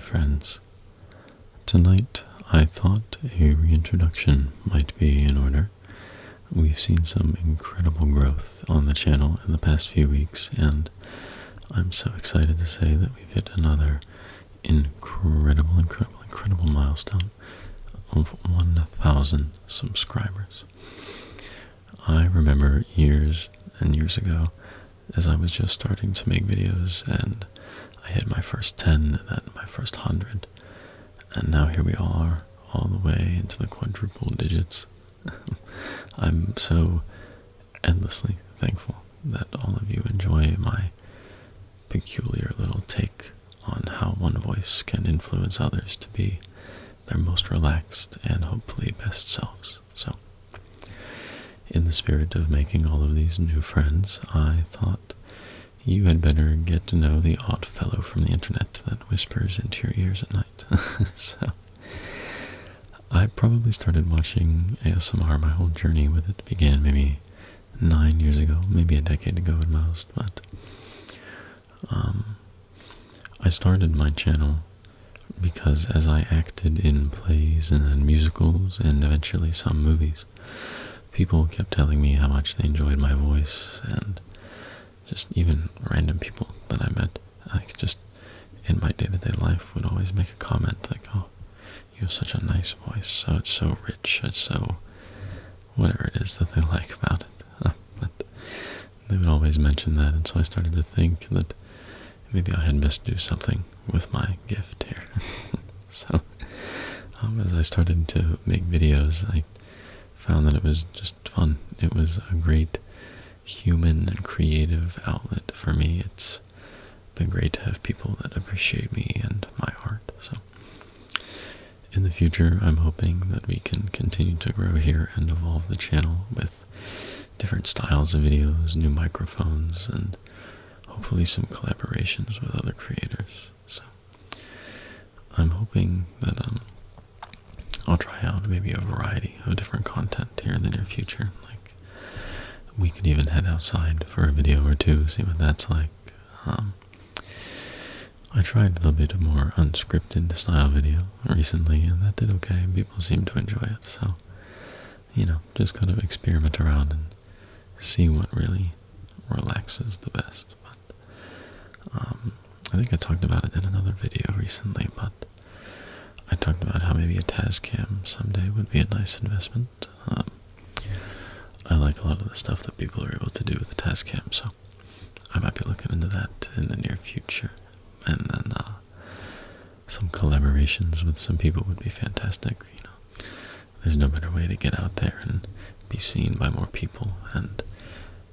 friends. Tonight I thought a reintroduction might be in order. We've seen some incredible growth on the channel in the past few weeks, and I'm so excited to say that we've hit another incredible milestone of 1,000 subscribers. I remember years and years ago as I was just starting to make videos, and I hit my first 10 and then my first 100, and now here we are all the way into the quadruple digits. I'm so endlessly thankful that all of you enjoy my peculiar little take on how one voice can influence others to be their most relaxed and hopefully best selves. So, in the spirit of making all of these new friends, I thought you had better get to know the odd fellow from the internet that whispers into your ears at night. So, I probably started watching ASMR. My whole journey with it began maybe 9 years ago, maybe a decade ago at most, but I started my channel because as I acted in plays and then musicals and eventually some movies, people kept telling me how much they enjoyed my voice, and just even random people that I met, like just in my day-to-day life, would always make a comment like, "Oh, you have such a nice voice, so it's so rich, it's so..." whatever it is that they like about it. But they would always mention that, and so I started to think that maybe I had best do something with my gift here. So, as I started to make videos, I found that it was just fun. It was a great human and creative outlet for me. It's been great to have people that appreciate me and my art. So, in the future, I'm hoping that we can continue to grow here and evolve the channel with different styles of videos, new microphones, and hopefully some collaborations with other creators. So I'm hoping that I'll try out maybe a variety of different content here in the near future. Like, we could even head outside for a video or two, see what that's like. I tried a little bit of more unscripted style video recently, and that did okay. People seem to enjoy it, so, just kind of experiment around and see what really relaxes the best. I think I talked about it in another video recently, but I talked about how maybe a Tascam someday would be a nice investment. I like a lot of the stuff that people are able to do with the Tascam, so I might be looking into that in the near future. And then some collaborations with some people would be fantastic. There's no better way to get out there and be seen by more people and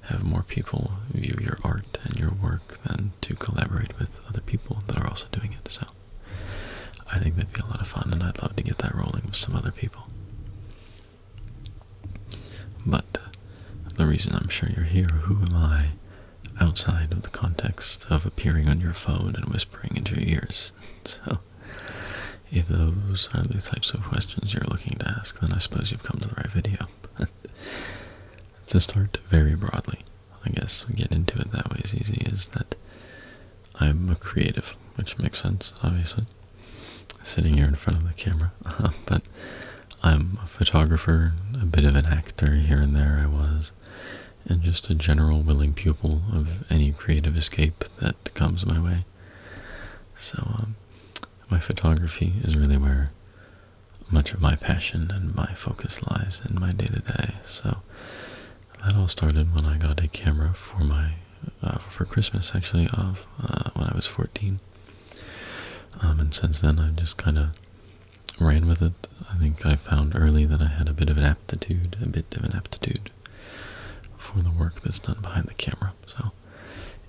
have more people view your art and your work than to collaborate with other people that are also doing it. So I think that'd be a lot of fun, and I'd love to get that rolling with some other people. But the reason I'm sure you're here, who am I outside of the context of appearing on your phone and whispering into your ears? So if those are the types of questions you're looking to ask, then I suppose you've come to the right video. To start very broadly, I guess we get into it that way is easy, is that I'm a creative, which makes sense, obviously, sitting here in front of the camera, but I'm a photographer, a bit of an actor here and there I was, and just a general willing pupil of any creative escape that comes my way. So my photography is really where much of my passion and my focus lies in my day-to-day. So that all started when I got a camera for my for Christmas, actually, when I was 14. And since then I've just kind of ran with it. I think I found early that I had a bit of an aptitude for the work that's done behind the camera. So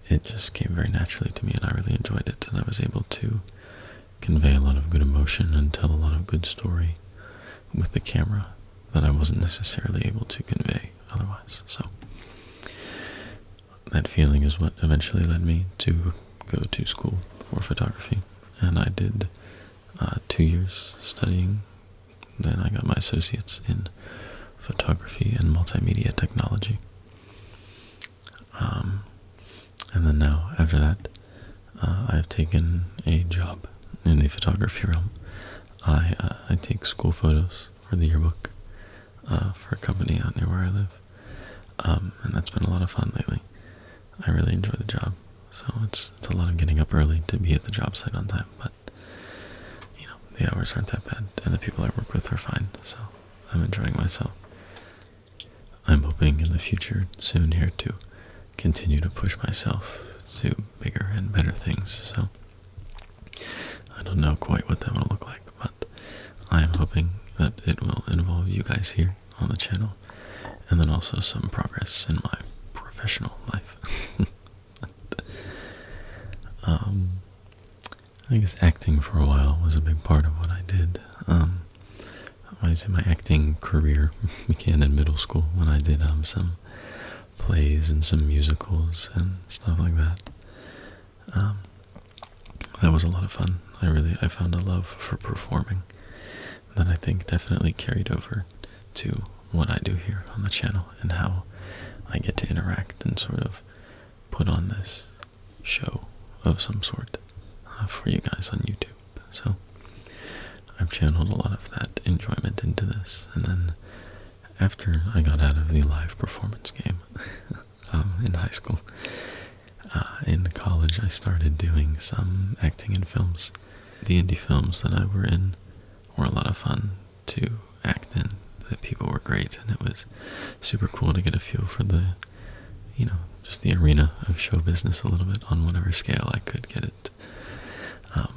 it just came very naturally to me, and I really enjoyed it, and I was able to convey a lot of good emotion and tell a lot of good story with the camera that I wasn't necessarily able to convey otherwise. So that feeling is what eventually led me to go to school for photography, and I did 2 years studying. Then I got my associates in photography and multimedia technology. And then now, after that, I've taken a job in the photography realm. I take school photos for the yearbook for a company out near where I live, and that's been a lot of fun lately. I really enjoy the job, so it's a lot of getting up early to be at the job site on time, but the hours aren't that bad, and the people I work with are fine, so I'm enjoying myself. I'm hoping in the future, soon here, to continue to push myself to bigger and better things, so I don't know quite what that will look like, but I am hoping that it will involve you guys here on the channel, and then also some progress in my professional life. I guess acting for a while was a big part of what I did. I say my acting career began in middle school when I did some plays and some musicals and stuff like that. That was a lot of fun. I found a love for performing that I think definitely carried over to what I do here on the channel and how I get to interact and sort of put on this show of some sort for you guys on YouTube. So I've channeled a lot of that enjoyment into this, and then after I got out of the live performance game in high school, in college I started doing some acting in films. The indie films that I were in were a lot of fun to act in. The people were great, and it was super cool to get a feel for the, just the arena of show business a little bit on whatever scale I could get it.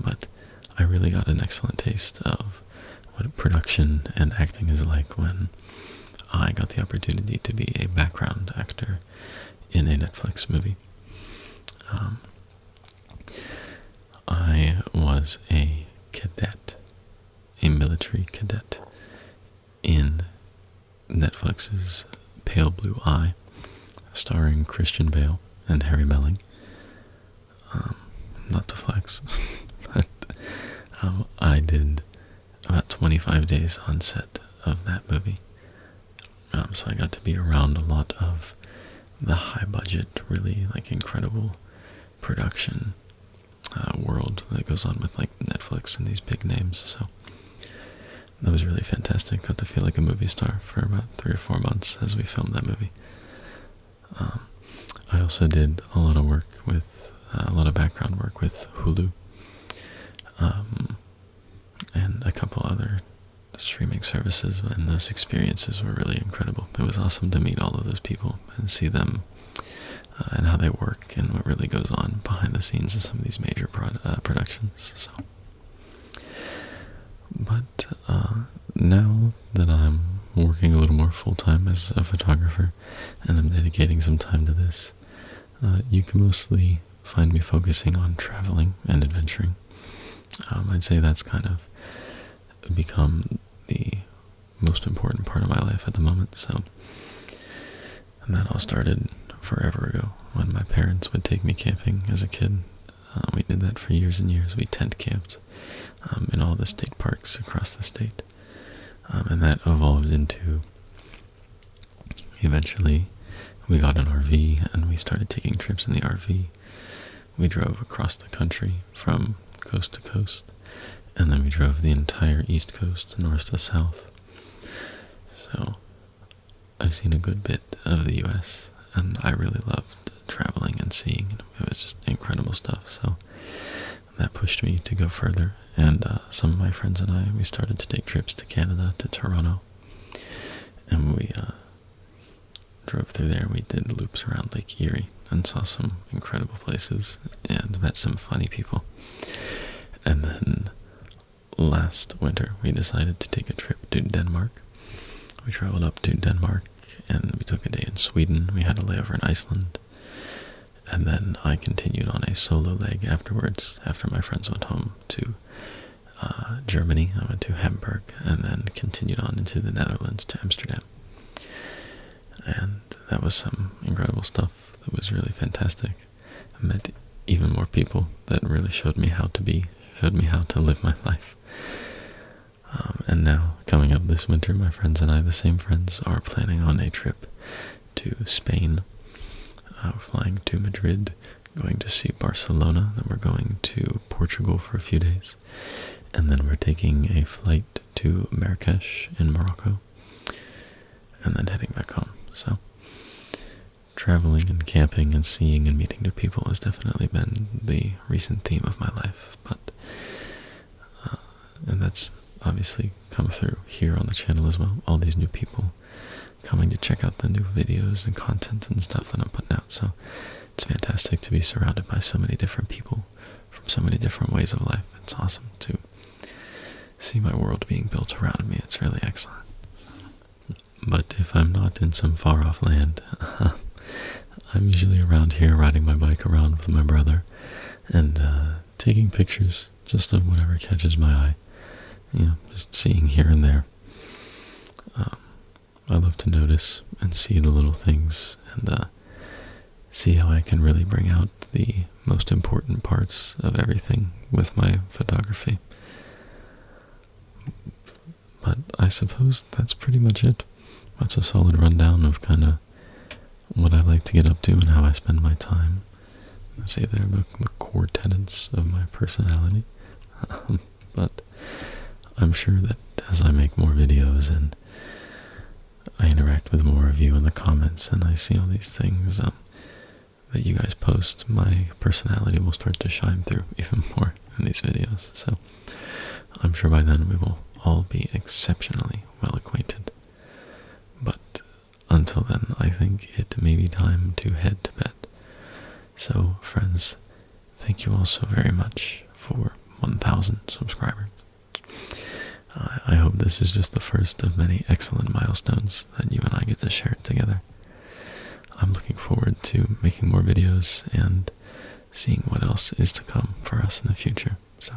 But I really got an excellent taste of what production and acting is like when I got the opportunity to be a background actor in a Netflix movie. I was a cadet, a military cadet, in Netflix's Pale Blue Eye, starring Christian Bale and Harry Melling. Not to flex, but I did about 25 days on set of that movie. So I got to be around a lot of the high-budget, really incredible production world that goes on with Netflix and these big names. So that was really fantastic. Got to feel like a movie star for about 3 or 4 months as we filmed that movie. I also did a lot of work with a lot of background work with Hulu, and a couple other streaming services, and those experiences were really incredible. It was awesome to meet all of those people and see them and how they work and what really goes on behind the scenes of some of these major productions. So, but now that I'm working a little more full-time as a photographer and I'm dedicating some time to this, you can mostly find me focusing on traveling and adventuring. I'd say that's kind of become the most important part of my life at the moment. So, and that all started forever ago when my parents would take me camping as a kid. We did that for years and years. We tent camped in all the state parks across the state. And that evolved into, eventually, we got an RV and we started taking trips in the RV. We drove across the country from coast to coast, and then we drove the entire East Coast, north to south. So I've seen a good bit of the U.S., and I really loved traveling and seeing. It was just incredible stuff, so that pushed me to go further. And some of my friends and I, we started to take trips to Canada, to Toronto, and we drove through there. We did loops around Lake Erie and saw some incredible places and met some funny people. And then last winter, we decided to take a trip to Denmark. We traveled up to Denmark, and we took a day in Sweden. We had a layover in Iceland. And then I continued on a solo leg afterwards, after my friends went home, to Germany. I went to Hamburg, and then continued on into the Netherlands to Amsterdam. And that was some incredible stuff. That was really fantastic. I met even more people that really showed me how to be, showed me how to live my life. And now, coming up this winter, my friends and I, the same friends, are planning on a trip to Spain. We're flying to Madrid, going to see Barcelona, then we're going to Portugal for a few days, and then we're taking a flight to Marrakesh in Morocco, and then heading back home. So traveling and camping and seeing and meeting new people has definitely been the recent theme of my life, and that's obviously come through here on the channel as well. All these new people coming to check out the new videos and content and stuff that I'm putting out. So it's fantastic to be surrounded by so many different people from so many different ways of life. It's awesome to see my world being built around me. It's really excellent. But if I'm not in some far-off land, I'm usually around here riding my bike around with my brother and taking pictures just of whatever catches my eye. Just seeing here and there. I love to notice and see the little things and see how I can really bring out the most important parts of everything with my photography. But I suppose that's pretty much it. That's a solid rundown of kind of what I like to get up to and how I spend my time. I'd say they're the core tenets of my personality. But I'm sure that as I make more videos and I interact with more of you in the comments and I see all these things that you guys post, my personality will start to shine through even more in these videos. So I'm sure by then we will all be exceptionally well acquainted. But until then, I think it may be time to head to bed. So friends, thank you all so very much for 1,000 subscribers. I hope this is just the first of many excellent milestones that you and I get to share together. I'm looking forward to making more videos and seeing what else is to come for us in the future. So,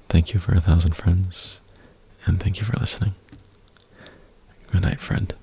thank you for 1,000 friends, and thank you for listening. Good night, friend.